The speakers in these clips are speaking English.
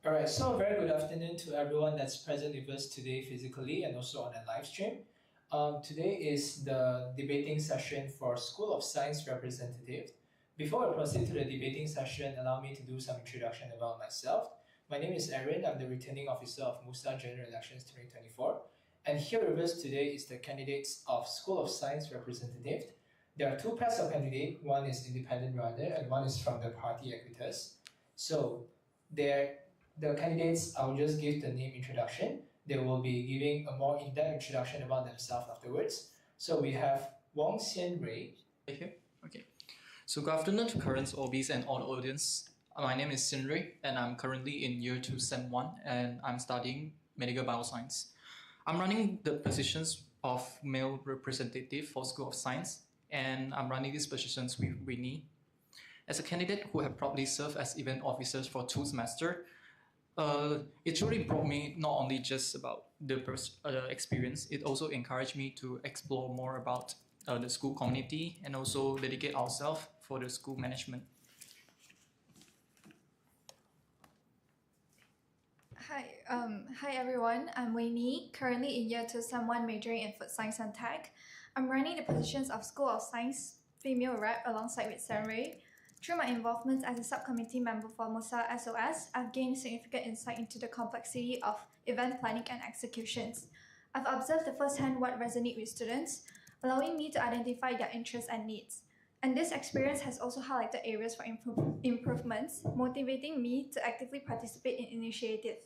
All right, so a very good afternoon to everyone that's present with us today physically and also on the live stream. Today is the debating session for School of Science representative. Before I proceed to the debating session, allow me to do some introduction about myself. My name is Aaron. I'm the returning officer of MUSA General Elections 2024. And here with us today is the candidates of School of Science representative. There are two pairs of candidates. One is independent runner and one is from the party equitas. So the candidates, I'll just give the name introduction. They will be giving a more in-depth introduction about themselves afterwards. So we have Wong Xian Rui. Here? Okay. So good afternoon to current OBs and all the audience. My name is Xian Rui and I'm currently in year 2 Sem 1 and I'm studying medical bioscience. I'm running the positions of male representative for School of Science and I'm running these positions with Winnie. As a candidate who have proudly served as event officers for 2 semesters, it truly brought me not only just about the experience, it also encouraged me to explore more about the school community and also dedicate ourselves for the school management. Hi everyone, I'm Winnie, currently in year 2 Sem 1 majoring in food science and tech. I'm running the positions of School of Science female rep alongside with Samurai. Through my involvement as a subcommittee member for MUSA SOS, I've gained significant insight into the complexity of event planning and executions. I've observed firsthand what resonates with students, allowing me to identify their interests and needs. And this experience has also highlighted areas for improvements, motivating me to actively participate in initiatives.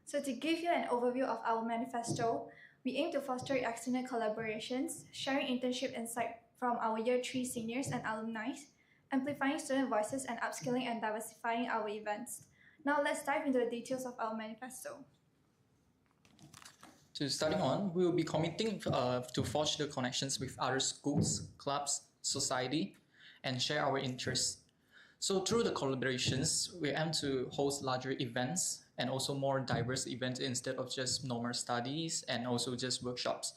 So to give you an overview of our manifesto, we aim to foster external collaborations, sharing internship insight from our year 3 seniors and alumni, amplifying student voices and upskilling and diversifying our events. Now let's dive into the details of our manifesto. To starting on, we will be committing to forge the connections with other schools, clubs, society, and share our interests. So through the collaborations, we aim to host larger events and also more diverse events instead of just normal studies and also just workshops.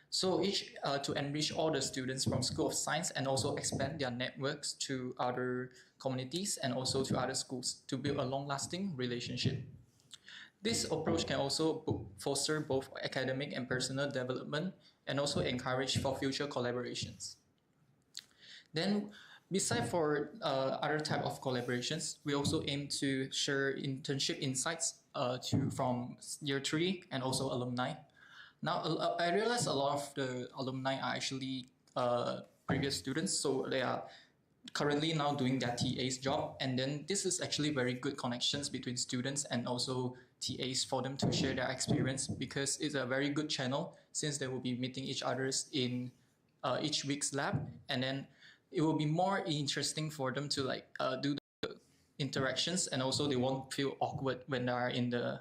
So each to enrich all the students from School of Science and also expand their networks to other communities and also to other schools to build a long-lasting relationship. This approach can also foster both academic and personal development and also encourage for future collaborations. Then, besides for other type of collaborations, we also aim to share internship insights from year 3 and also alumni. Now, I realize a lot of the alumni are actually previous students, so they are currently now doing their TA's job, and then this is actually very good connections between students and also TAs for them to share their experience because it's a very good channel since they will be meeting each others in each week's lab, and then it will be more interesting for them to do the interactions and also they won't feel awkward when they are in the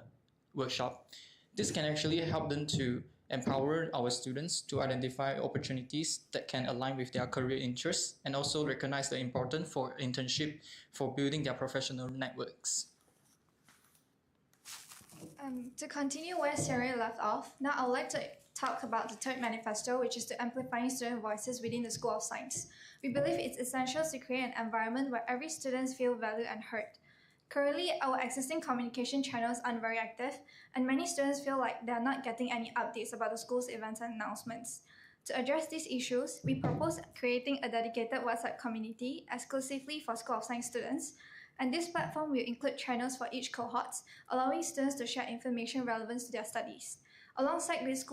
workshop. This can actually help them to empower our students to identify opportunities that can align with their career interests and also recognize the importance for internship for building their professional networks. To continue where Sarah left off, now I would like to talk about the third manifesto, which is to amplifying student voices within the School of Science. We believe it's essential to create an environment where every student feels valued and heard. Currently, our existing communication channels aren't very active, and many students feel like they are not getting any updates about the school's events and announcements. To address these issues, we propose creating a dedicated WhatsApp community exclusively for School of Science students, and this platform will include channels for each cohort, allowing students to share information relevant to their studies. Alongside these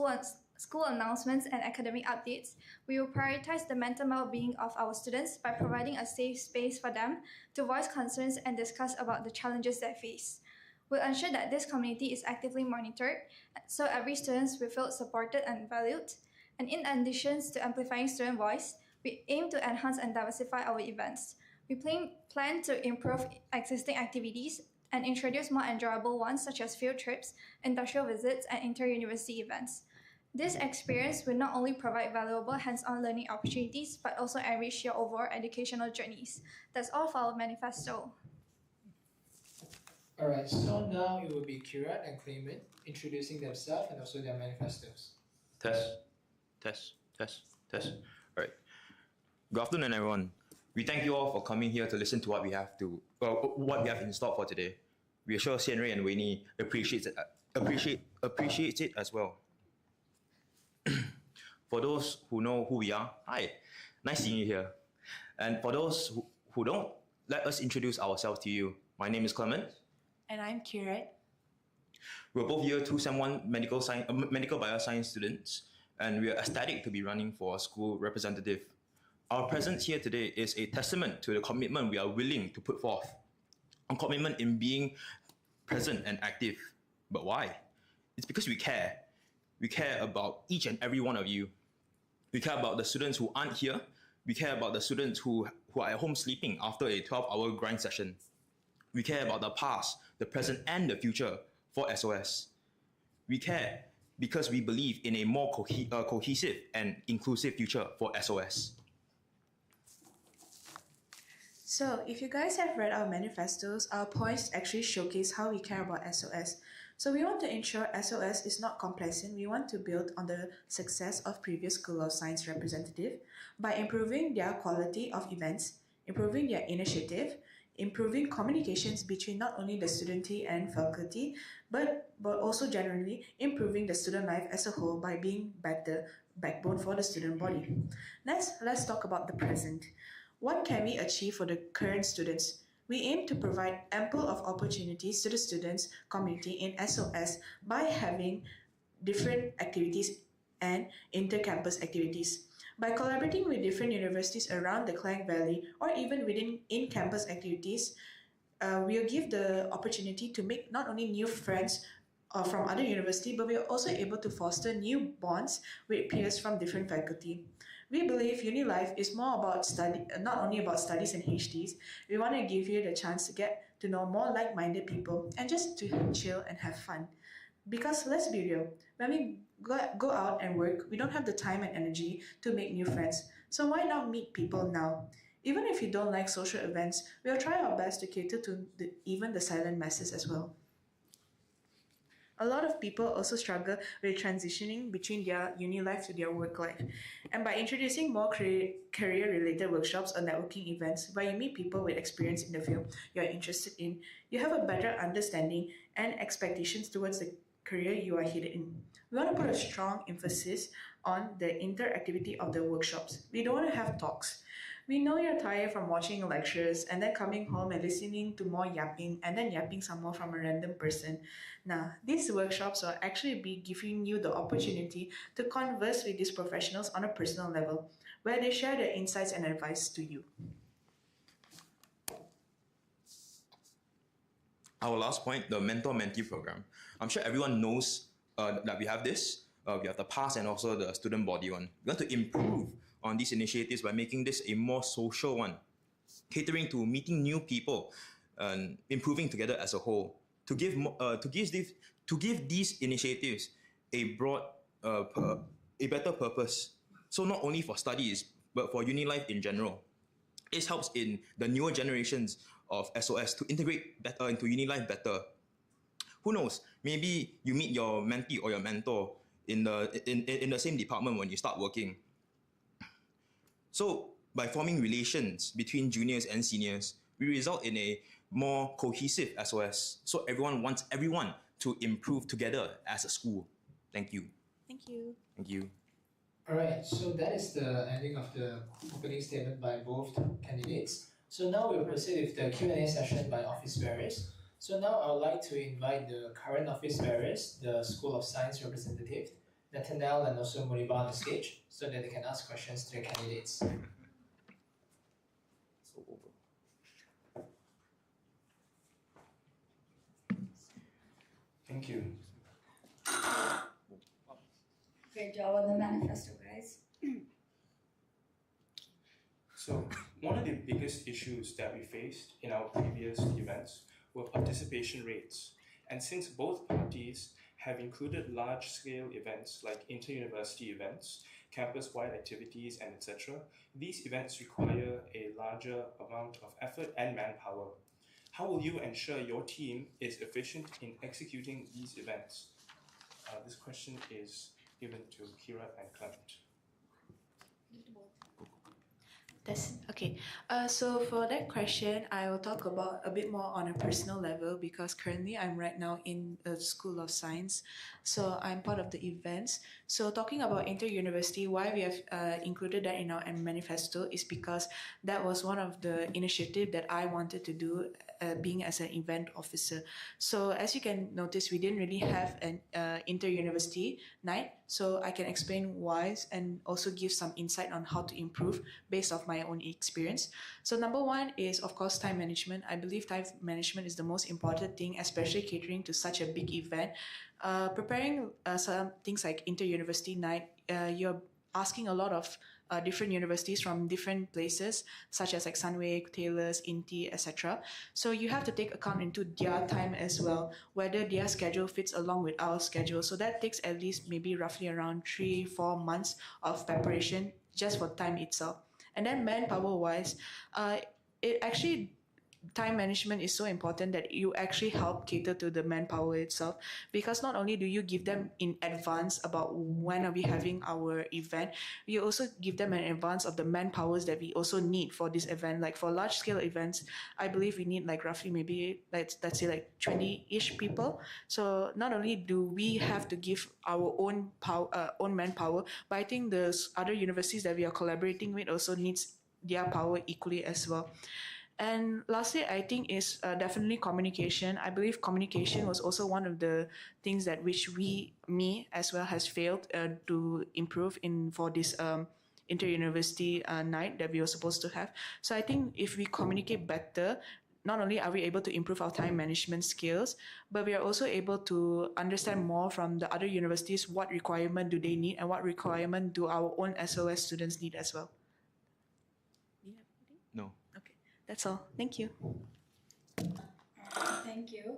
school announcements and academic updates, we will prioritize the mental well-being of our students by providing a safe space for them to voice concerns and discuss about the challenges they face. We'll ensure that this community is actively monitored so every student will feel supported and valued. And in addition to amplifying student voice, we aim to enhance and diversify our events. We plan to improve existing activities and introduce more enjoyable ones such as field trips, industrial visits, and inter-university events. This experience will not only provide valuable hands-on learning opportunities, but also enrich your overall educational journeys. That's all for our manifesto. Alright, so now it will be Kirat and Clement introducing themselves and also their manifestos. Test. Alright. Good afternoon, everyone. We thank you all for coming here to listen to what we have in store for today. We are sure Xianrui and Winnie appreciates it as well. For those who know who we are, hi, nice seeing you here. And for those who don't, let us introduce ourselves to you. My name is Clement. And I'm Kirat. We're both year 2 Sem 1 medical bioscience students, and we are ecstatic to be running for a school representative. Our presence here today is a testament to the commitment we are willing to put forth. A commitment in being present and active. But why? It's because we care. We care about each and every one of you. We care about the students who aren't here. We care about the students who are at home sleeping after a 12-hour grind session. We care about the past, the present, and the future for SOS. We care because we believe in a more cohesive and inclusive future for SOS. So, if you guys have read our manifestos, our points actually showcase how we care about SOS. So we want to ensure SOS is not complacent. We want to build on the success of previous School of Science representative by improving their quality of events, improving their initiative, improving communications between not only the studentry and faculty, but also generally improving the student life as a whole by being better backbone for the student body. Next, let's talk about the present. What can we achieve for the current students? We aim to provide ample of opportunities to the students community in SOS by having different activities and inter-campus activities. By collaborating with different universities around the Klang Valley or even within in-campus activities, we'll give the opportunity to make not only new friends from other universities, but we are also able to foster new bonds with peers from different faculty. We believe UniLife is more about not only about studies and HDs. We want to give you the chance to get to know more like-minded people and just to chill and have fun. Because let's be real, when we go out and work, we don't have the time and energy to make new friends. So why not meet people now? Even if you don't like social events, we'll try our best to cater to even the silent masses as well. A lot of people also struggle with transitioning between their uni life to their work life. And by introducing more career-related workshops or networking events where you meet people with experience in the field you're interested in, you have a better understanding and expectations towards the career you are headed in. We want to put a strong emphasis on the interactivity of the workshops. We don't want to have talks. We know you're tired from watching lectures and then coming home and listening to more yapping and then yapping some more from a random person. Now, these workshops will actually be giving you the opportunity to converse with these professionals on a personal level, where they share their insights and advice to you. Our last point, the mentor-mentee program. I'm sure everyone knows that we have this. We have the past and also the student body one. We want to improve on these initiatives by making this a more social one, catering to meeting new people and improving together as a whole. To give these initiatives a better purpose. So not only for studies, but for uni life in general. This helps in the newer generations of SOS to integrate better into uni life better. Who knows? Maybe you meet your mentee or your mentor in the same department when you start working. So by forming relations between juniors and seniors, we result in a more cohesive SOS. So everyone wants everyone to improve together as a school. Thank you. Thank you. Thank you. All right, so that is the ending of the opening statement by both candidates. So now we'll proceed with the Q&A session by office bearers. So now I would like to invite the current office bearers, the School of Science representative, Nathaniel and also Muniba on the stage, so that they can ask questions to the candidates. Thank you. Great job on the manifesto, guys. So, one of the biggest issues that we faced in our previous events were participation rates. And since both parties have included large-scale events like inter-university events, campus-wide activities, and etc., these events require a larger amount of effort and manpower. How will you ensure your team is efficient in executing these events? This question is given to Kira and Clement. That's okay. So for that question, I will talk about a bit more on a personal level because currently I'm right now in a School of Science, so I'm part of the events. So talking about inter-university, why we have included that in our manifesto is because that was one of the initiative that I wanted to do, being as an event officer. So as you can notice, we didn't really have an inter-university night. So I can explain why and also give some insight on how to improve based off my own experience. So number one is of course time management. I believe time management is the most important thing, especially catering to such a big event. Preparing some things like inter-university night, you're asking a lot of different universities from different places, such as like Sunway, Taylor's, Inti, etc. So you have to take account into their time as well, whether their schedule fits along with our schedule. So that takes at least maybe roughly around 3-4 months of preparation just for time itself. And then manpower wise, it actually time management is so important that you actually help cater to the manpower itself, because not only do you give them in advance about when are we having our event, you also give them an advance of the manpowers that we also need for this event. Like for large scale events, I believe we need like roughly maybe let's say like 20-ish people. So not only do we have to give our own own manpower, but I think the other universities that we are collaborating with also needs their power equally as well. And lastly, I think is definitely communication. I believe communication was also one of the things that which me as well, has failed to improve in for this inter-university night that we were supposed to have. So I think if we communicate better, not only are we able to improve our time management skills, but we are also able to understand more from the other universities what requirement do they need and what requirement do our own SOS students need as well. No. Okay, that's all. Thank you. Thank you.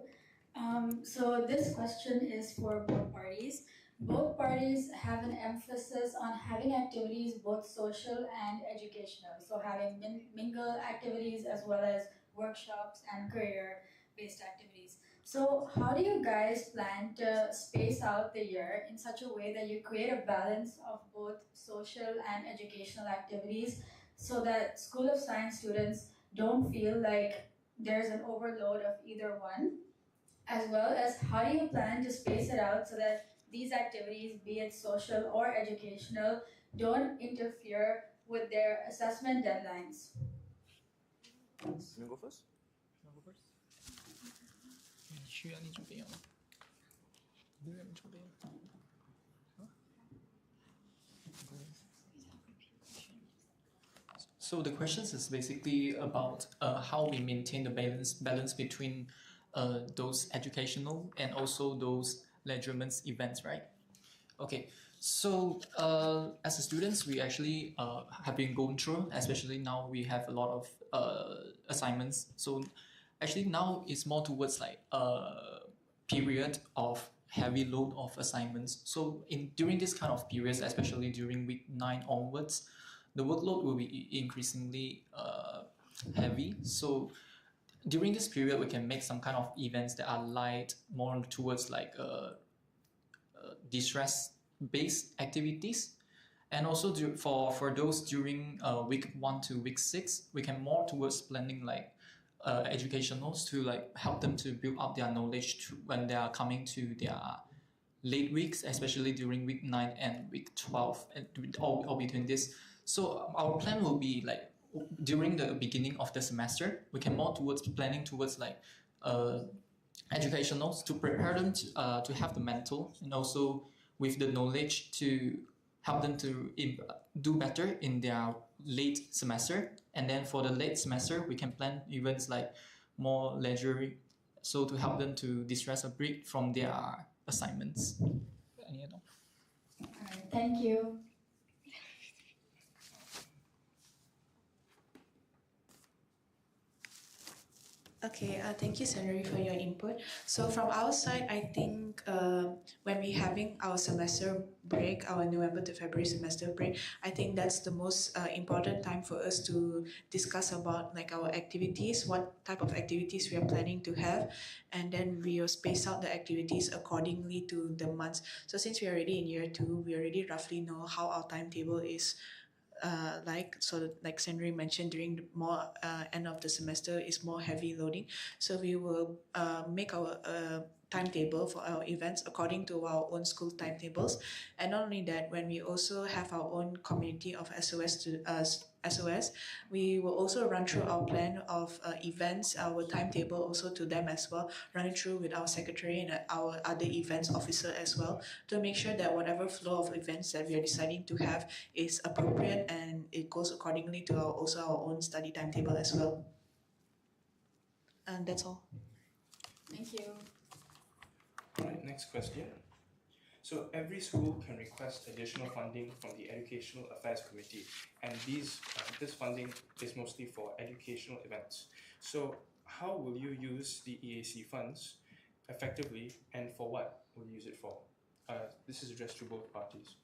So this question is for both parties. Both parties have an emphasis on having activities both social and educational. So having mingle activities as well as workshops and career-based activities. So how do you guys plan to space out the year in such a way that you create a balance of both social and educational activities so that School of Science students don't feel like there's an overload of either one, as well as how do you plan to space it out so that these activities, be it social or educational, don't interfere with their assessment deadlines? You go first? So the questions is basically about how we maintain the balance between those educational and also those leisure events, right? Okay, so as a students, we actually have been going through, especially now we have a lot of assignments. So actually now it's more towards like a period of heavy load of assignments. So during this kind of periods, especially during week 9 onwards, the workload will be increasingly heavy. So during this period, we can make some kind of events that are light, more towards like distress-based activities. And also for those during week 1 to week 6, we can more towards planning like educationals to like help them to build up their knowledge when they are coming to their late weeks, especially during week 9 and week 12, and or between this. So our plan will be like during the beginning of the semester, we can more towards planning towards like educationals to prepare them to have the mental and also with the knowledge to help them to do better in their late semester. And then for the late semester, we can plan events like more leisure, so to help them to distress a break from their assignments. All right, thank you. Okay, thank you, Senri, for your input. So from our side, I think when we having our semester break, our November to February semester break, I think that's the most important time for us to discuss about like our activities, what type of activities we are planning to have, and then we will space out the activities accordingly to the months. So since we are already in year 2, we already roughly know how our timetable is like Sandri mentioned, during the more end of the semester is more heavy loading. So we will make our timetable for our events according to our own school timetables. And not only that, when we also have our own community of SOS, we will also run through our plan of events, our timetable also to them as well, run it through with our secretary and our other events officer as well, to make sure that whatever flow of events that we are deciding to have is appropriate and it goes accordingly to also our own study timetable as well. And that's all. Thank you. All right, next question. So every school can request additional funding from the Educational Affairs Committee, and this funding is mostly for educational events. So how will you use the EAC funds effectively, and for what will you use it for? This is addressed to both parties.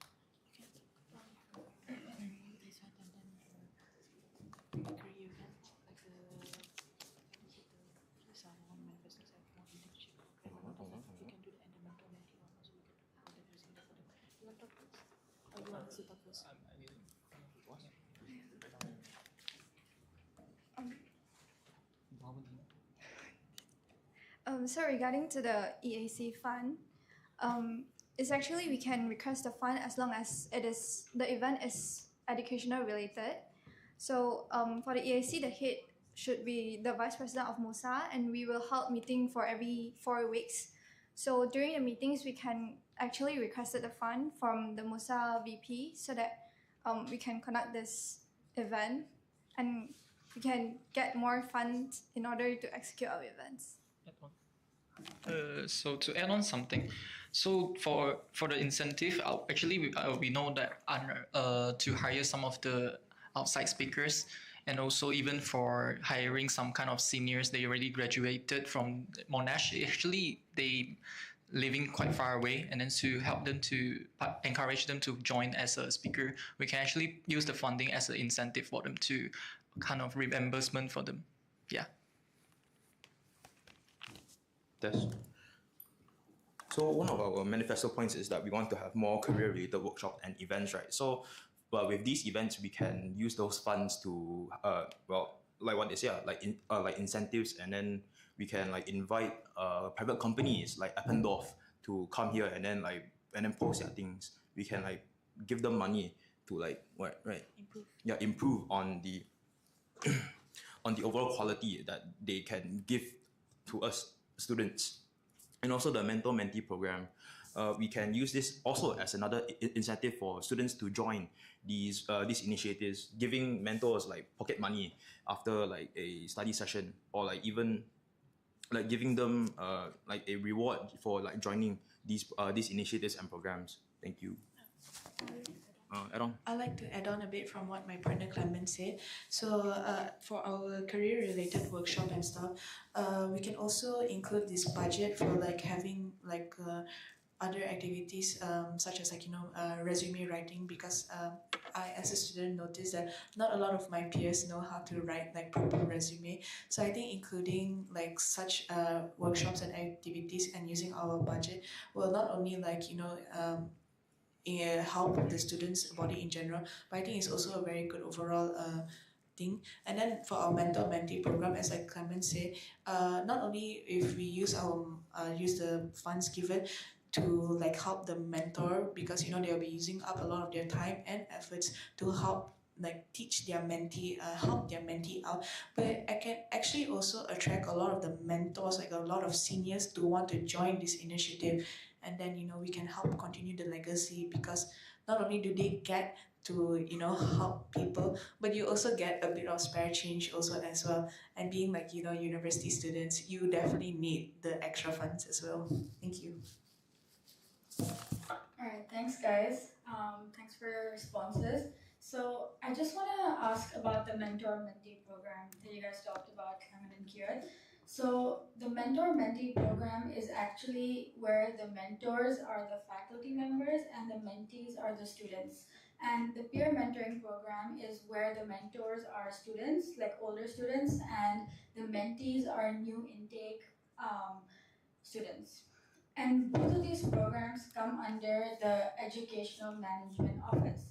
So regarding to the EAC fund, it's actually we can request the fund as long as the event is educational related. So for the EAC, the head should be the vice president of MUSA, and we will hold meeting for every 4 weeks. So during the meetings, we can actually request the fund from the MUSA VP so that we can conduct this event and we can get more funds in order to execute our events. So to add on something, so for the incentive, we know that to hire some of the outside speakers, and also even for hiring some kind of seniors, they already graduated from Monash. Actually, they living quite far away, and then to help them to encourage them to join as a speaker, we can actually use the funding as an incentive for them to kind of reimbursement for them. Yeah. So one of our manifesto points is that we want to have more career-related workshops and events, right? So, but with these events, we can use those funds to, like what they say, like incentives, and then we can like invite private companies like Eppendorf to come here and then post their things. We can like give them money to improve on the on the overall quality that they can give to us students. And also the mentor-mentee program, we can use this also as another incentive for students to join these initiatives, giving mentors like pocket money after like a study session, or like even like giving them like a reward for like joining these initiatives and programs. Thank you. Add on. I'd like to add on a bit from what my partner Clement said. So for our career-related workshop and stuff, we can also include this budget for like having like other activities such as like resume writing, because I as a student noticed that not a lot of my peers know how to write like proper resume. So I think including like such workshops and activities and using our budget will not only like help the students' body in general, but I think it's also a very good overall thing. And then for our mentor-mentee program, as like Clement said, not only if we use the funds given to like help the mentor, because they'll be using up a lot of their time and efforts to help like teach their mentee, help their mentee out, but I can actually also attract a lot of the mentors, like a lot of seniors to want to join this initiative. And then we can help continue the legacy, because not only do they get to help people, but you also get a bit of spare change also as well. And being like university students, you definitely need the extra funds as well. Thank you. All right, thanks guys. Thanks for your responses. So I just want to ask about the mentor-mentee program that you guys talked about, Clement and Kieran. So the mentor-mentee program is actually where the mentors are the faculty members and the mentees are the students. And the peer mentoring program is where the mentors are students, like older students, and the mentees are new intake students. And both of these programs come under the Educational Management Office.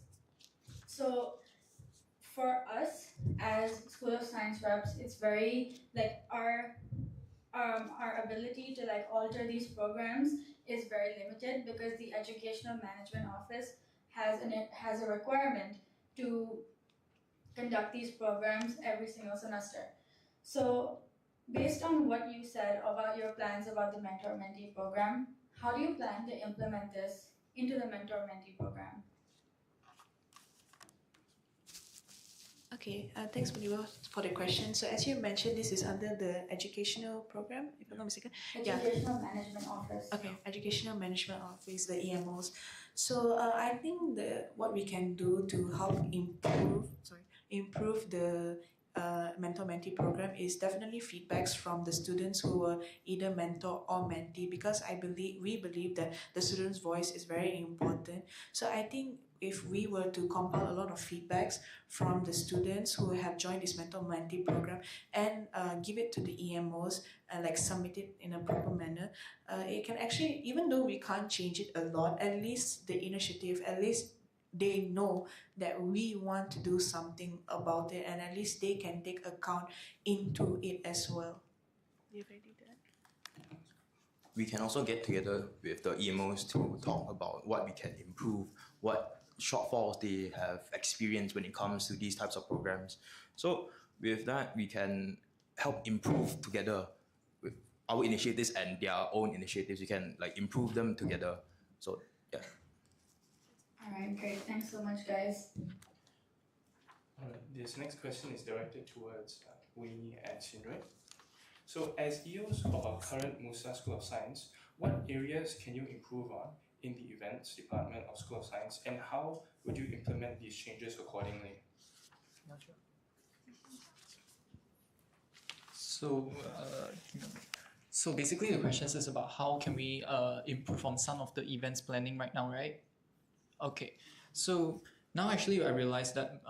So for us as School of Science reps, it's very like our ability to like alter these programs is very limited because the Educational Management Office has a requirement to conduct these programs every single semester. So, based on what you said about your plans about the mentor mentee program, how do you plan to implement this into the mentor mentee program? Okay, thanks, Maniwa, for the question. So as you mentioned, this is under the educational program, if I'm not mistaken. Educational Management Office. Okay, Educational Management Office, the EMOs. So I think what we can do to help improve the mentor-mentee program is definitely feedbacks from the students who were either mentor or mentee, because we believe that the students' voice is very important. So I think if we were to compile a lot of feedbacks from the students who have joined this mentor-mentee program and give it to the EMOs and like submit it in a proper manner, it can actually, even though we can't change it a lot, at least the initiative, at least they know that we want to do something about it, and at least they can take account into it as well. We can also get together with the EMOs to talk about what we can improve, what shortfalls they have experienced when it comes to these types of programs. So with that, we can help improve together with our initiatives and their own initiatives. We can like improve them together. So yeah. All right, great. Thanks so much, guys. All right, this next question is directed towards Winnie and Sinray. So as EOs of our current MUSA School of Science, what areas can you improve on in the events department of School of Science, and how would you implement these changes accordingly? So basically the question is about how can we improve on some of the events planning right now, right? Okay, so now actually I realized that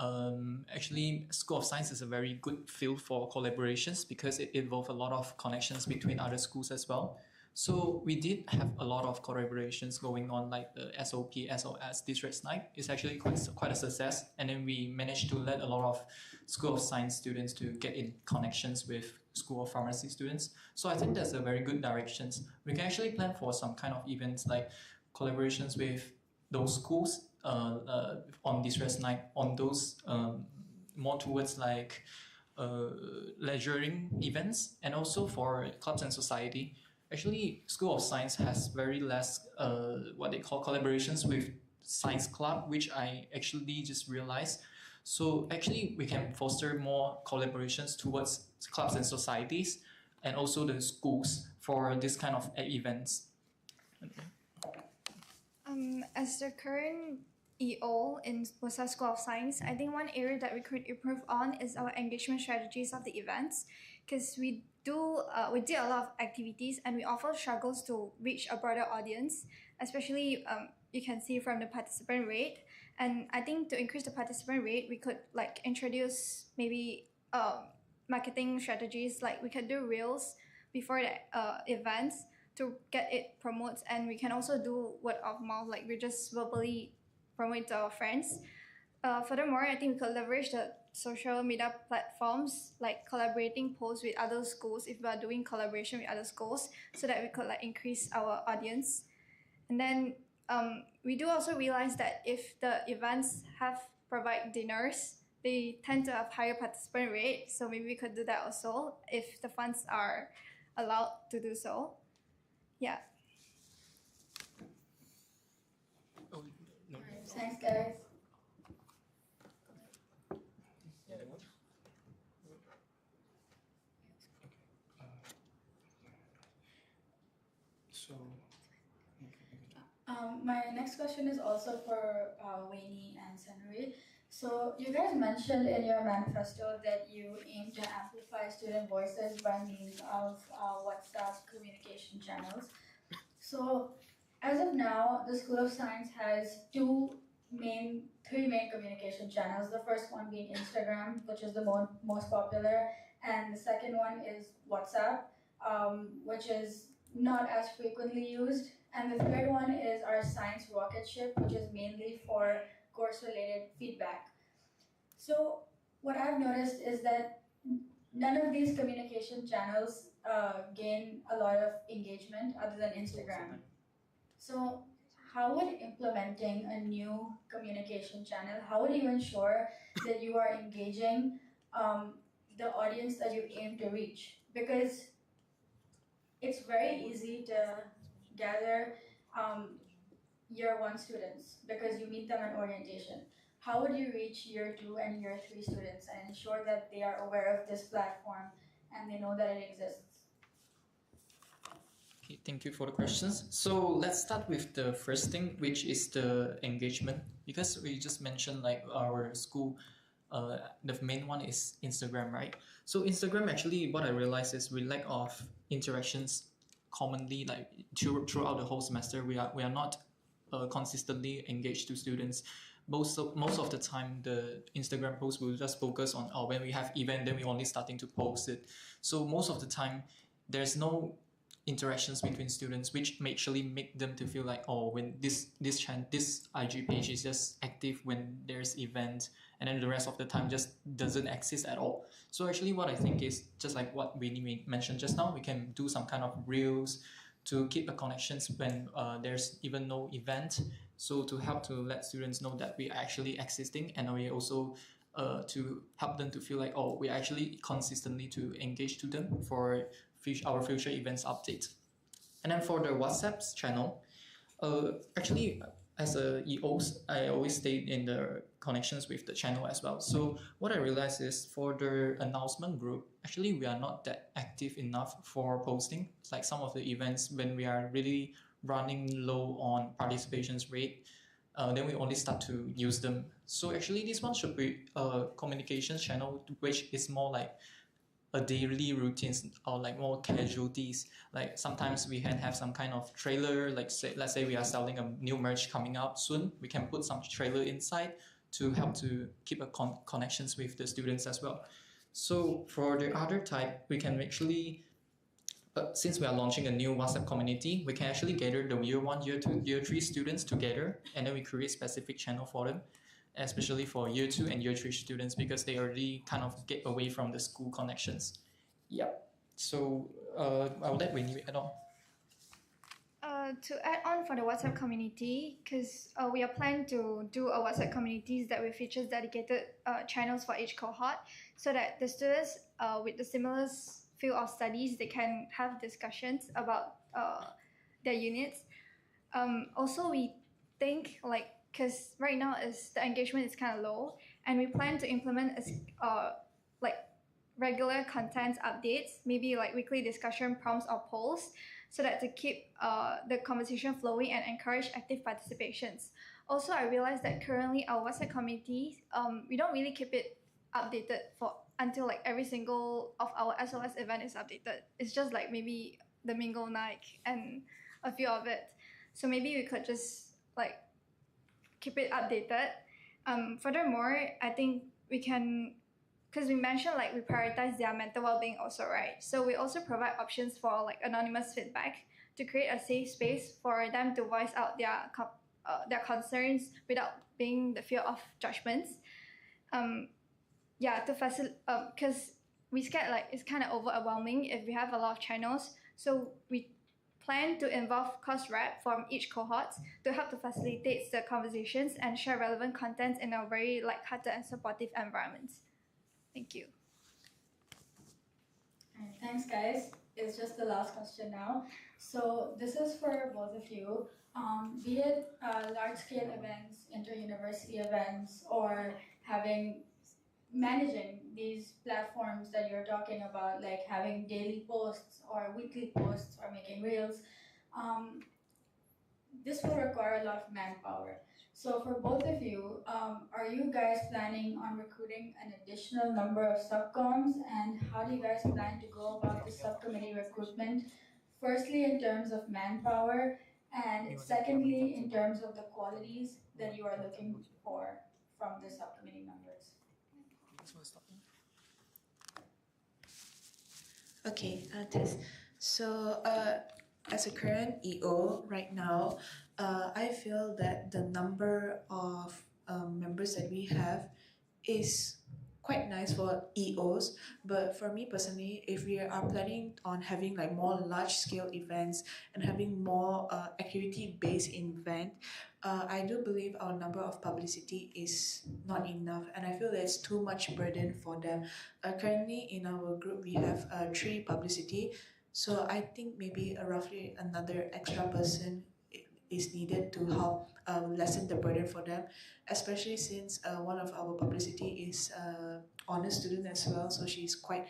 actually School of Science is a very good field for collaborations because it involves a lot of connections between other schools as well. So we did have a lot of collaborations going on, like the SOP, SOS, Distress Night. It's actually quite a success, and then we managed to let a lot of School of Science students to get in connections with School of Pharmacy students. So I think that's a very good directions. We can actually plan for some kind of events like collaborations with those schools on Distress Night, on those more towards like leisuring events, and also for clubs and society. Actually, School of Science has very less what they call collaborations with science club, which I actually just realized. So actually, we can foster more collaborations towards clubs and societies, and also the schools for this kind of events. As the current EO in MUSA School of Science, I think one area that we could improve on is our engagement strategies of the events, because we did a lot of activities and we often struggles to reach a broader audience, especially you can see from the participant rate. And I think to increase the participant rate, we could like introduce maybe marketing strategies, like we could do reels before the events to get it promoted, and we can also do word of mouth, like we just verbally promote to our friends. Furthermore, I think we could leverage the social media platforms, like collaborating posts with other schools if we are doing collaboration with other schools, so that we could like increase our audience. And then we do also realize that if the events provide dinners, they tend to have higher participant rate, so maybe we could do that also if the funds are allowed to do so. Yeah. Thanks, guys. My next question is also for Wayne and Senri. So you guys mentioned in your manifesto that you aim to amplify student voices by means of WhatsApp communication channels. So as of now, the School of Science has three main communication channels. The first one being Instagram, which is the most popular, and the second one is WhatsApp, which is not as frequently used. And the third one is our science rocket ship, which is mainly for course-related feedback. So what I've noticed is that none of these communication channels gain a lot of engagement other than Instagram. So, how would implementing a new communication channel, how would you ensure that you are engaging the audience that you aim to reach? Because it's very easy to gather year one students because you meet them at orientation. How would you reach year two and year three students and ensure that they are aware of this platform and they know that it exists? Okay, thank you for the questions. So let's start with the first thing, which is the engagement. Because we just mentioned like our school, the main one is Instagram, right? So Instagram actually, what I realized is we lack of interactions commonly, like throughout the whole semester. We are not consistently engaged to students. Most of the time, the Instagram post will just focus on when we have event, then we only starting to post it. So most of the time, there's no interactions between students, which may actually make them to feel like, oh, when this IG page is just active when there's event, and then the rest of the time just doesn't exist at all. So actually, what I think is just like what Winnie mentioned just now, we can do some kind of reels to keep the connections when there's even no event. So to help to let students know that we are actually existing, and we also to help them to feel like, oh, we actually consistently to engage to them for our future events update. And then for the WhatsApp channel, actually as a EOs, I always stay in the connections with the channel as well. So what I realized is for the announcement group, actually we are not that active enough for posting. It's like some of the events when we are really running low on participations rate, then we only start to use them. So actually this one should be a communications channel, which is more like a daily routines or like more casualties. Like sometimes we can have some kind of trailer, like let's say we are selling a new merch coming out soon, we can put some trailer inside to help to keep a connections with the students as well. So for the other type, we can actually since we are launching a new WhatsApp community, we can actually gather the year 1, year 2, year 3 students together, and then we create specific channel for them, especially for year 2 and year 3 students, because they already kind of get away from the school connections. Yeah. So I would let Winnie add on. To add on for the WhatsApp community, because we are planning to do a WhatsApp communities that will feature dedicated channels for each cohort, so that the students with the similar field of studies, they can have discussions about their units. Also, we think like, because right now the engagement is kind of low, and we plan to implement like regular content updates, maybe like weekly discussion prompts or polls, so that to keep the conversation flowing and encourage active participations. Also, I realized that currently our WhatsApp community, we don't really keep it updated for until like every single of our SOS event is updated. It's just like maybe the Mingle night and a few of it. So maybe we could just like keep it updated. Furthermore, I think we can, because we mentioned like we prioritize their mental well-being also, right? So we also provide options for like anonymous feedback to create a safe space for them to voice out their concerns without being the fear of judgments. To facilitate, because we scared like it's kind of overwhelming if we have a lot of channels. So we plan to involve course rep from each cohort to help to facilitate the conversations and share relevant content in a very light-hearted and supportive environment. Thank you. Alright, thanks guys. It's just the last question now. So this is for both of you. Be it large-scale events, inter-university events, or managing these platforms that you're talking about, like having daily posts or weekly posts or making reels, this will require a lot of manpower. So for both of you, are you guys planning on recruiting an additional number of subcoms, and how do you guys plan to go about the subcommittee recruitment? Firstly, in terms of manpower, and secondly, in terms of the qualities that you are looking for from the subcommittee members. Okay, Tess. So, as a current EO right now, I feel that the number of members that we have is quite nice for EOs, but for me personally, if we are planning on having like more large scale events and having more activity based event, I do believe our number of publicity is not enough, and I feel there's too much burden for them. Currently in our group we have three publicity, so I think maybe roughly another extra person is needed to help lessen the burden for them, especially since one of our publicity is honor student as well, so she's quite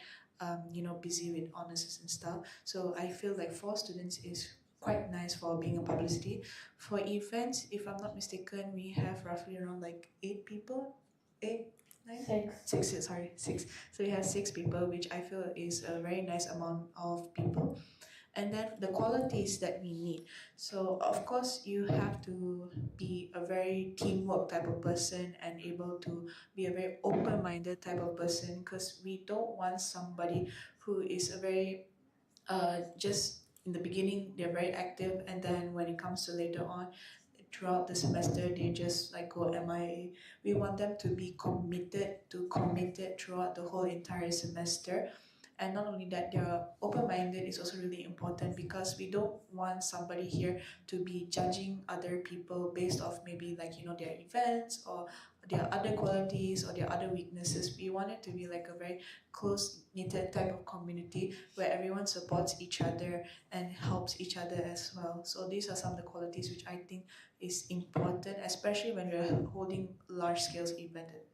busy with honors and stuff. So I feel like four students is quite nice for being a publicity. For events, if I'm not mistaken, we have roughly around like 8 people, eight, nine, six. Sorry, six. So we have 6 people, which I feel is a very nice amount of people. And then the qualities that we need. So of course you have to be a very teamwork type of person and able to be a very open-minded type of person, because we don't want somebody who is a very just in the beginning they're very active, and then when it comes to later on throughout the semester they just like go MIA. We want them to be committed throughout the whole entire semester. And not only that, they're open-minded is also really important, because we don't want somebody here to be judging other people based off maybe like their events or their other qualities or their other weaknesses. We want it to be like a very close-knitted type of community where everyone supports each other and helps each other as well. So these are some of the qualities which I think is important, especially when we're holding large-scale events.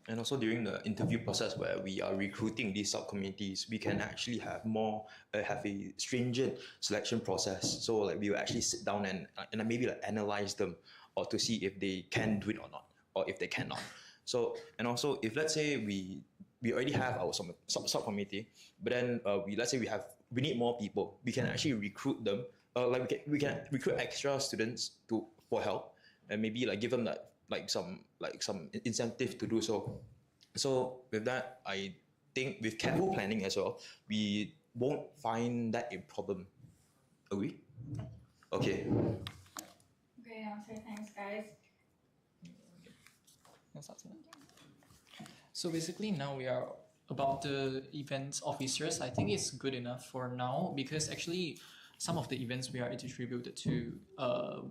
And also during the interview process where we are recruiting these subcommittees, we can actually have have a stringent selection process. So like we will actually sit down and maybe like analyze them, or to see if they can do it or not, or if they cannot. So, and also if let's say we already have our subcommittee, but then let's say we need more people, we can actually recruit them. We can recruit extra students for help, and maybe like give them some incentive to do so. So with that, I think with careful planning as well, we won't find that a problem. Agree? Okay. Great answer. Thanks, guys. So basically now we are about the events officers. I think it's good enough for now, because actually some of the events we are distributed to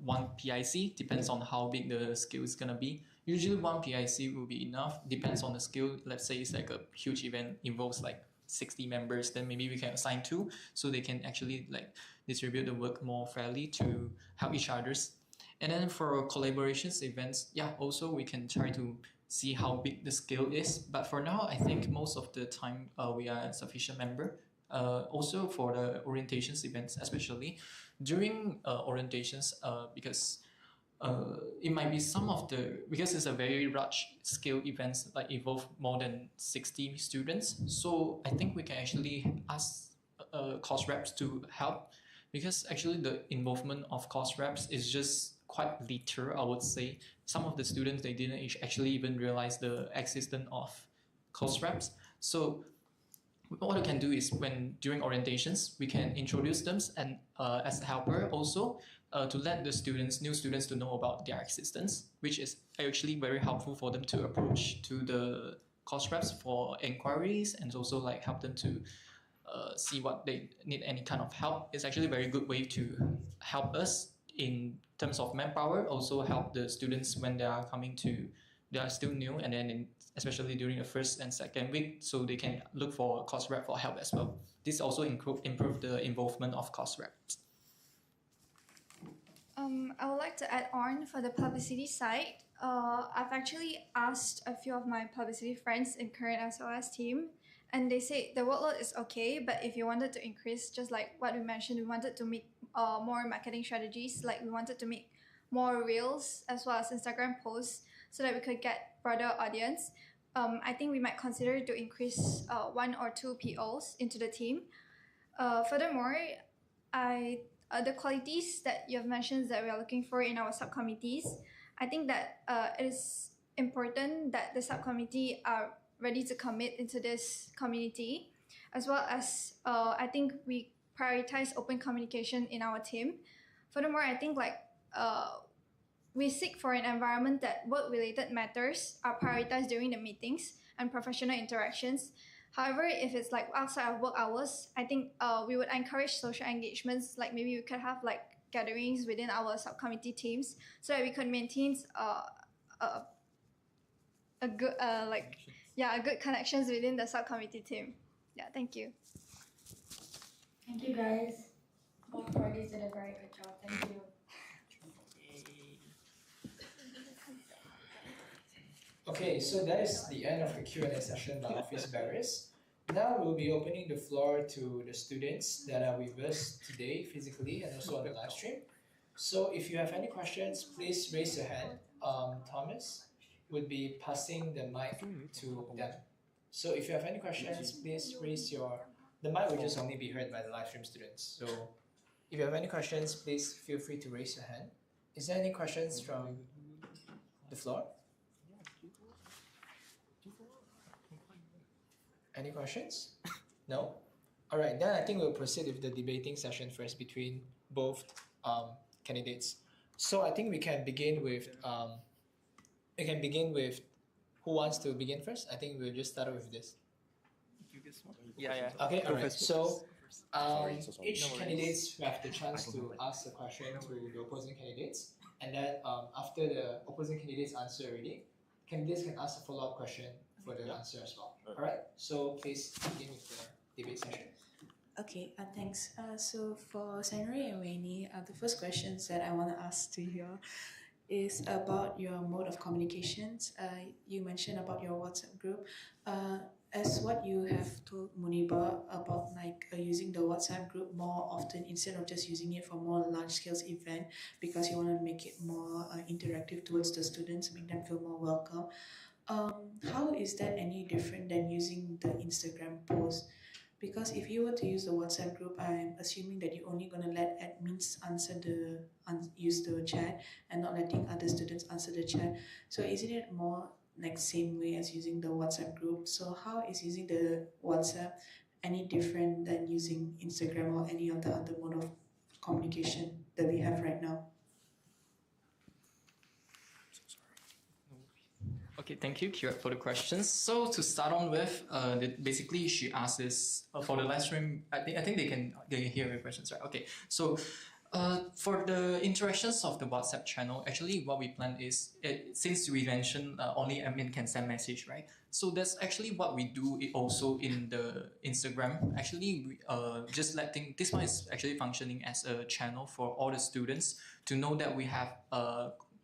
one PIC, depends on how big the scale is gonna be. Usually one PIC will be enough, depends on the scale. Let's say it's like a huge event, involves like 60 members, then maybe we can assign 2, so they can actually like distribute the work more fairly to help each others. And then for collaborations events, yeah, also we can try to see how big the scale is. But for now, I think most of the time we are a sufficient member. Also for the orientations events, especially during orientations, because it might be because it's a very large scale events, like involve more than 60 students. So I think we can actually ask course reps to help, because actually the involvement of course reps is just quite little, I would say. Some of the students, they didn't actually even realize the existence of course reps. So what we can do is during orientations, we can introduce them and as a helper also to let the new students to know about their existence, which is actually very helpful for them to approach to the course reps for inquiries, and also like help them to see what they need, any kind of help. It's actually a very good way to help us in terms of manpower, also help the students when they are still new, and then especially during the first and second week, so they can look for course rep for help as well. This also improve the involvement of course reps. I would like to add on for the publicity side. I've actually asked a few of my publicity friends in current SOS team, and they say the workload is okay, but if you wanted to increase, just like what we mentioned, we wanted to make more marketing strategies, like we wanted to make more reels as well as Instagram posts, so that we could get broader audience. I think we might consider to increase 1 or 2 POs into the team. Furthermore, the qualities that you have mentioned that we are looking for in our subcommittees, I think that it is important that the subcommittee are ready to commit into this community, as well as I think we prioritize open communication in our team. Furthermore, I think We seek for an environment that work-related matters are prioritized during the meetings and professional interactions. However, if it's like outside of work hours, I think we would encourage social engagements. Like maybe we could have like gatherings within our subcommittee teams so that we could maintain a good a good connections within the subcommittee team. Yeah, thank you. Thank you, guys. Both parties did a very good job. Thank you. Okay, so that is the end of the Q&A session by Office Bearers. Now we'll be opening the floor to the students that are with us today physically and also on the live stream. So if you have any questions, please raise your hand. Thomas would be passing the mic to them. So if you have any questions, please raise your... The mic will just only be heard by the live stream students. So if you have any questions, please feel free to raise your hand. Is there any questions from the floor? Any questions? No? All right, then I think we'll proceed with the debating session first between both candidates. So I think we can begin with who wants to begin first? I think we'll just start with this. Yeah. Okay, all right. So each candidates will have the chance to ask a question to the opposing candidates, and then after the opposing candidates answer already, candidates can ask a follow-up question for the answer as well. All right. So please begin with the debate session. Okay, thanks. So for Senri and Wayne, the first questions that I want to ask to you is about your mode of communications. You mentioned about your WhatsApp group. As what you have told Muniba about using the WhatsApp group more often instead of just using it for more large-scale event because you want to make it more interactive towards the students, make them feel more welcome. How is that any different than using the Instagram post? Because if you were to use the WhatsApp group, I'm assuming that you're only going to let admins use the chat and not letting other students answer the chat. So isn't it more like same way as using the WhatsApp group? So how is using the WhatsApp any different than using Instagram or any of the other mode of communication that we have right now? Okay, thank you, Kirat, for the questions. So to start on with, basically she asked this for the live stream. I think they can hear your questions, right? Okay, so for the interactions of the WhatsApp channel, actually what we plan is, since we mentioned only admin can send message, right? So that's actually what we do also in the Instagram. Actually, just letting, this one is actually functioning as a channel for all the students to know that we have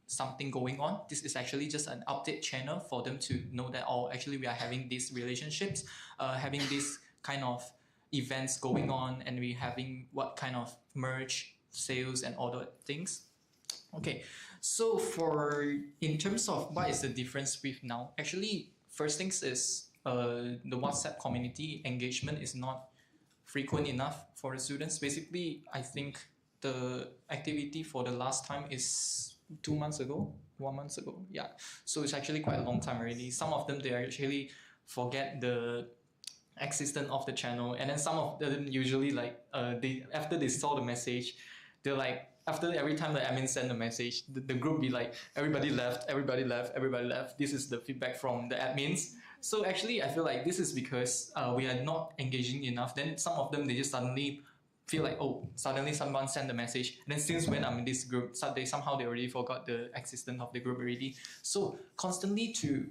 something going on. This is actually just an update channel for them to know that, oh, actually we are having these relationships, having these kind of events going on, and we having what kind of merch, sales, and all the things. Okay, so in terms of what is the difference with now, actually, first things is the WhatsApp community engagement is not frequent enough for the students. Basically, I think the activity for the last time is 2 months ago, 1 month ago. Yeah, so it's actually quite a long time already. Some of them, they actually forget the existence of the channel, and then some of them usually after they saw the message, they're like, after every time the admin send a message, the group be like, everybody left. This is the feedback from the admins. So actually, I feel like this is because we are not engaging enough. Then some of them, they just suddenly feel like, oh, suddenly someone sent a message. And then since when I'm in this group, somehow they already forgot the existence of the group already. So constantly to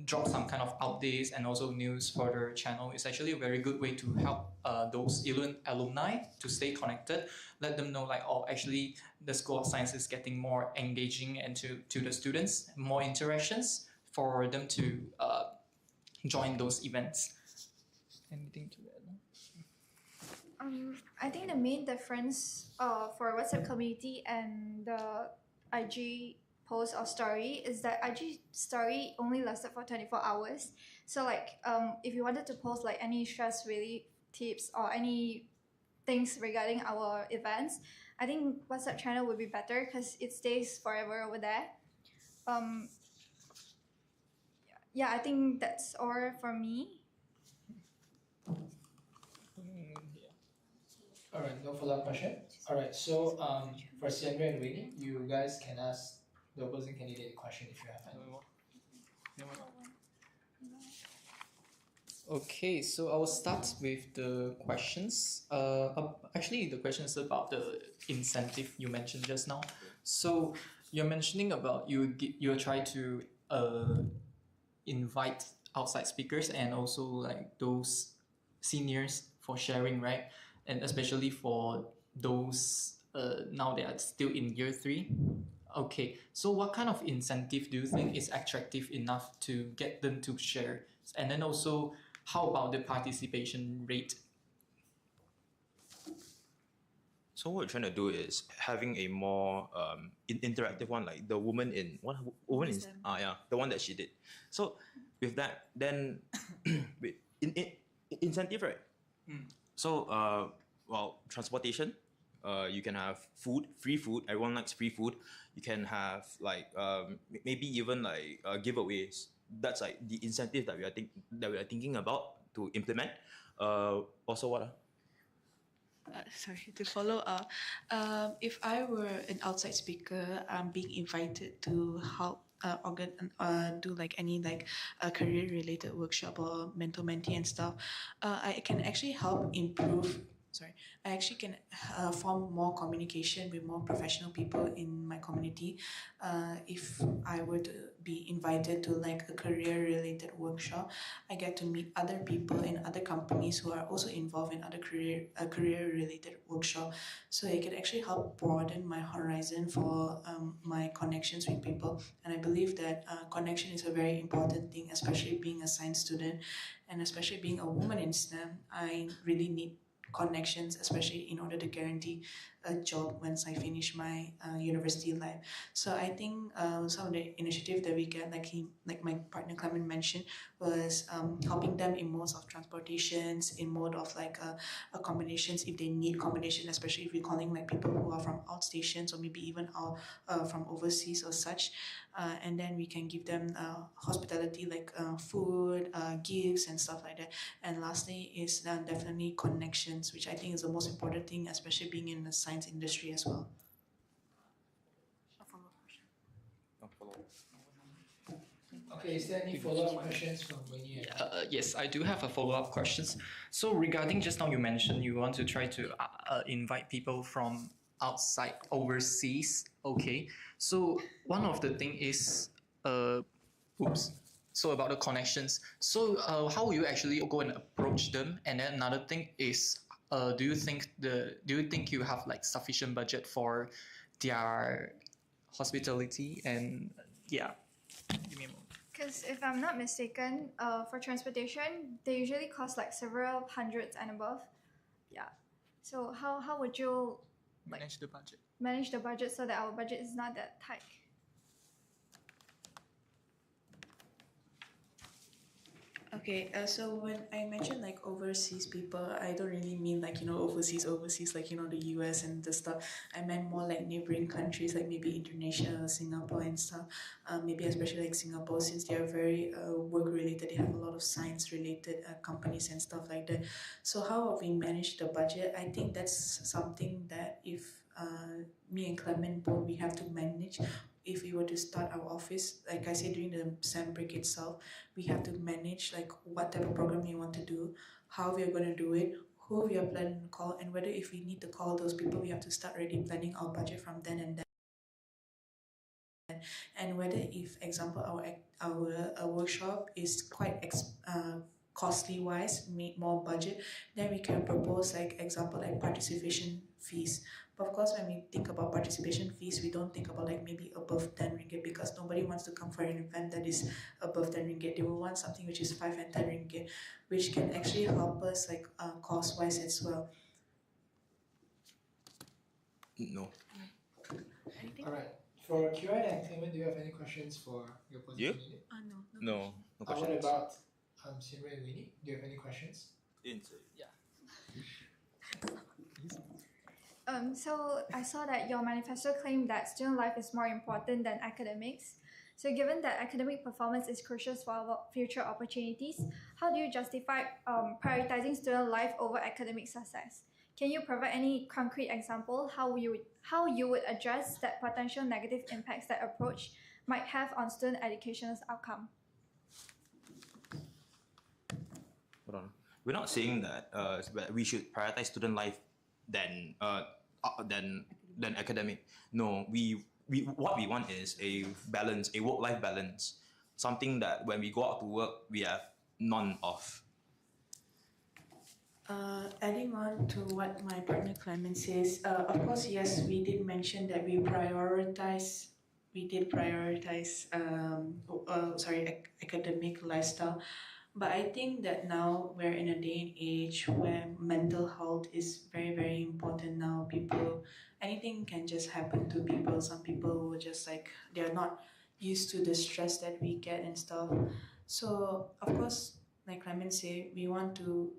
drop some kind of updates and also news for their channel is actually a very good way to help those alumni to stay connected. Let them know like, oh, actually the School of Science is getting more engaging and to the students, more interactions for them to join those events. Anything to add? I think the main difference for WhatsApp community and the IG post or story is that IG story only lasted for 24 hours. So like if you wanted to post like any stress relief tips or any things regarding our events, I think WhatsApp channel would be better because it stays forever over there. Yeah, I think that's all for me. All right, no follow-up question. All right, so for Sandra and Winnie, you guys can ask the opposing candidate a question if you have any. Okay, so I will start with the questions. Actually, the question is about the incentive you mentioned just now. So you're mentioning about you try to invite outside speakers and also like those seniors for sharing, right? And especially for those now they are still in year 3. Okay, so what kind of incentive do you think is attractive enough to get them to share? And then also, how about the participation rate? So what we're trying to do is having a more interactive one, like the woman in the one that she did. So with that, then incentive, right? So well, transportation. You can have food, free food. Everyone likes free food. You can have like maybe even like giveaways. That's like the incentive that we are thinking about to implement. Also, what? Sorry, to follow up, if I were an outside speaker, I'm being invited to help do like any like career related workshop or mentor mentee and stuff, I can actually help improve. Sorry, I actually can form more communication with more professional people in my community. If I were to be invited to like a career related workshop, I get to meet other people in other companies who are also involved in other career related workshop. So it can actually help broaden my horizon for my connections with people. And I believe that connection is a very important thing, especially being a science student and especially being a woman in STEM. I really need connections, especially in order to guarantee a job once I finish my university life. So I think some of the initiative that we get, like my partner Clement mentioned, was helping them in modes of transportations, in mode of like accommodations if they need accommodation, especially if we're calling like people who are from outstations or maybe even out from overseas or such. And then we can give them hospitality like food, gifts and stuff like that. And lastly is definitely connections, which I think is the most important thing, especially being in the science industry as well. Okay, is there any follow-up questions from Winnie? Yes, I do have a follow-up questions. So regarding just now you mentioned you want to try to invite people from outside overseas. Okay, so one of the thing is so about the connections. So how will you actually go and approach them? And then another thing is do you think you have like sufficient budget for their hospitality? And yeah, give me a moment. Because if I'm not mistaken, for transportation, they usually cost like several hundreds and above. Yeah. So how would you like manage the budget so that our budget is not that tight? Okay, so when I mention like overseas people, I don't really mean like, overseas, like, the US and the stuff. I meant more like neighboring countries, like maybe Indonesia, Singapore and stuff. Maybe especially like Singapore, since they are very work related, they have a lot of science related companies and stuff like that. So how we manage the budget, I think that's something that if me and Clement both, we have to manage. If we were to start our office, like I said, during the SEM break itself, we have to manage like what type of program we want to do, how we are going to do it, who we are planning to call, and whether if we need to call those people, we have to start already planning our budget from then and then. And whether if, example, our workshop is quite costly wise, need more budget, then we can propose like example like participation fees. But of course, when we think about participation fees, we don't think about like maybe above 10 ringgit, because nobody wants to come for an event that is above 10 ringgit. They will want something which is 5 and 10 ringgit, which can actually help us like cost wise as well. No. Anything? All right. For Kieran and Clement, do you have any questions for your position? No. No What questions. about Simran and Winnie? Do you have any questions? So I saw that your manifesto claimed that student life is more important than academics. So given that academic performance is crucial for our future opportunities, how do you justify prioritizing student life over academic success? Can you provide any concrete example how you would address that potential negative impacts that approach might have on student education's outcome? Hold on. We're not saying that we should prioritize student life than academic. No, we what we want is a balance, a work-life balance, something that when we go out to work we have none of. Adding on to what my partner Clement says, of course, yes, we did mention that we did prioritize academic lifestyle, but I think that now we're in a day and age where mental health is very, very important now. Anything can just happen to people. Some people will just they're not used to the stress that we get and stuff. So of course, like Clement said, we want to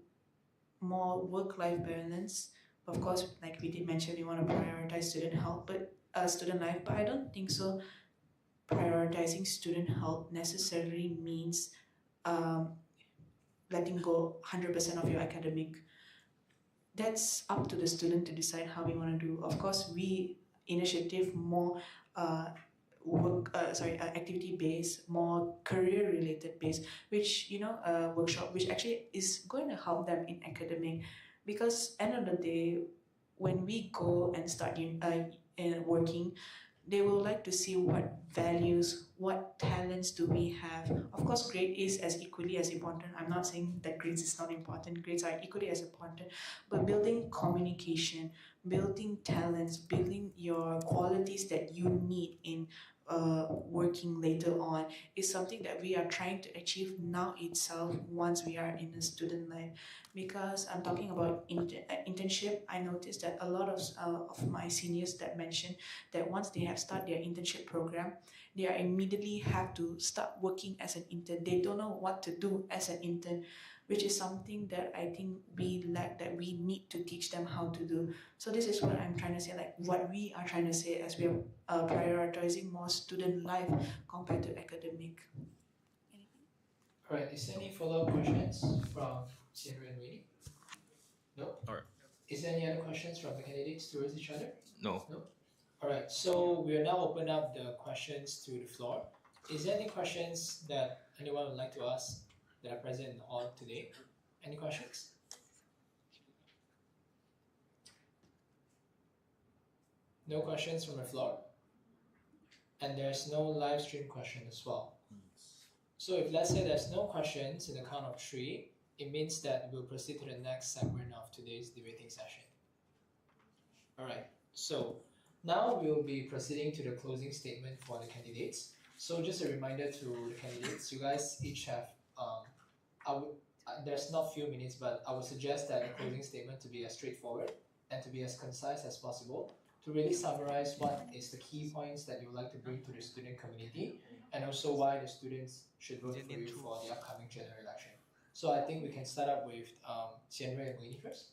more work-life balance. Of course, like we did mention, we want to prioritize student life, but I don't think so. Prioritizing student health necessarily means letting go 100% of your academic. That's up to the student to decide how we want to do. Of course, we initiative more activity based, more career related based, which workshop which actually is going to help them in academic, because end of the day when we go and start working, they will like to see what values, what talents do we have. Of course, grade is as equally as important. I'm not saying that grades is not important. Grades are equally as important. But building communication, building talents, building your qualities that you need in working later on is something that we are trying to achieve now itself once we are in a student life. Because I'm talking about internship, I noticed that a lot of my seniors that mentioned that once they have started their internship program, they are immediately have to start working as an intern. They don't know what to do as an intern, which is something that I think we lack, that we need to teach them how to do. So this is what I'm trying to say, what we are trying to say as we are prioritizing more student life compared to academic. All right, is there any follow-up questions from Sierra and Winnie? No? All right. Is there any other questions from the candidates towards each other? No. No? All right, so we'll now open up the questions to the floor. Is there any questions that anyone would like to ask that are present in the hall today? Any questions? No questions from the floor? And there's no live stream question as well. So if let's say there's no questions in the count of 3, it means that we'll proceed to the next segment of today's debating session. All right, so now we'll be proceeding to the closing statement for the candidates. So just a reminder to the candidates, you guys each have, there's not few minutes, but I would suggest that the closing statement to be as straightforward and to be as concise as possible, to really summarize what is the key points that you would like to bring to the student community, and also why the students should vote for you for the upcoming general election. So I think we can start up with Xianrui and Winnie first.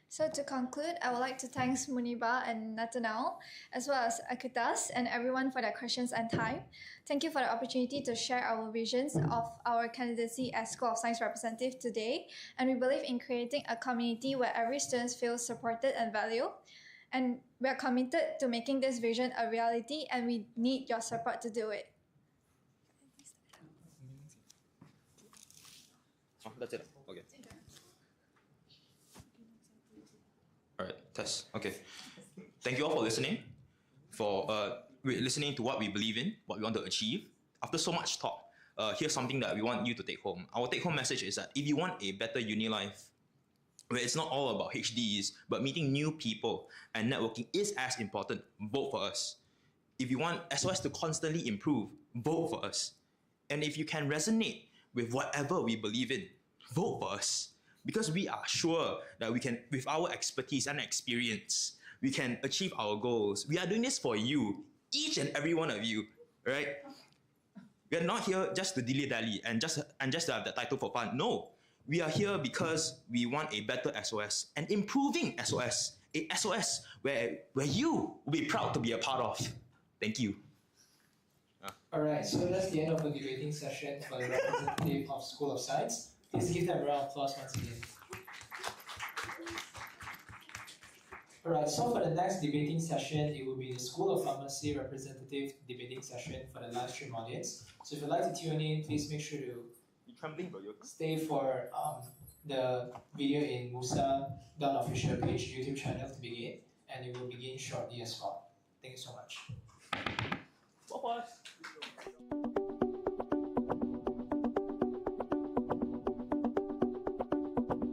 So to conclude, I would like to thank Muniba and Nathaniel, as well as Akutas and everyone for their questions and time. Thank you for the opportunity to share our visions of our candidacy as School of Science representative today. And we believe in creating a community where every student feels supported and valued. And we are committed to making this vision a reality, and we need your support to do it. Oh, that's it. Okay. All right, test. Okay. Thank you all for listening, listening to what we believe in, what we want to achieve. After so much talk, here's something that we want you to take home. Our take-home message is that if you want a better uni life, where it's not all about HDs, but meeting new people and networking is as important, vote for us. If you want SOS to constantly improve, vote for us. And if you can resonate with whatever we believe in, vote for us. Because we are sure that we can, with our expertise and experience, we can achieve our goals. We are doing this for you, each and every one of you, right? We are not here just to dilly-dally and just to have the title for fun. No, we are here because we want a better SOS, an improving SOS, a SOS where you will be proud to be a part of. Thank you. All right, so that's the end of the debating session for the representative of School of Science. Please give them a round of applause once again. Alright, so for the next debating session, it will be the School of Pharmacy representative debating session for the live stream audience. So if you'd like to tune in, please make sure to You're trembling, bro. stay for the video in MUSA.official page YouTube channel to begin, and it will begin shortly as well. Thank you so much. What was?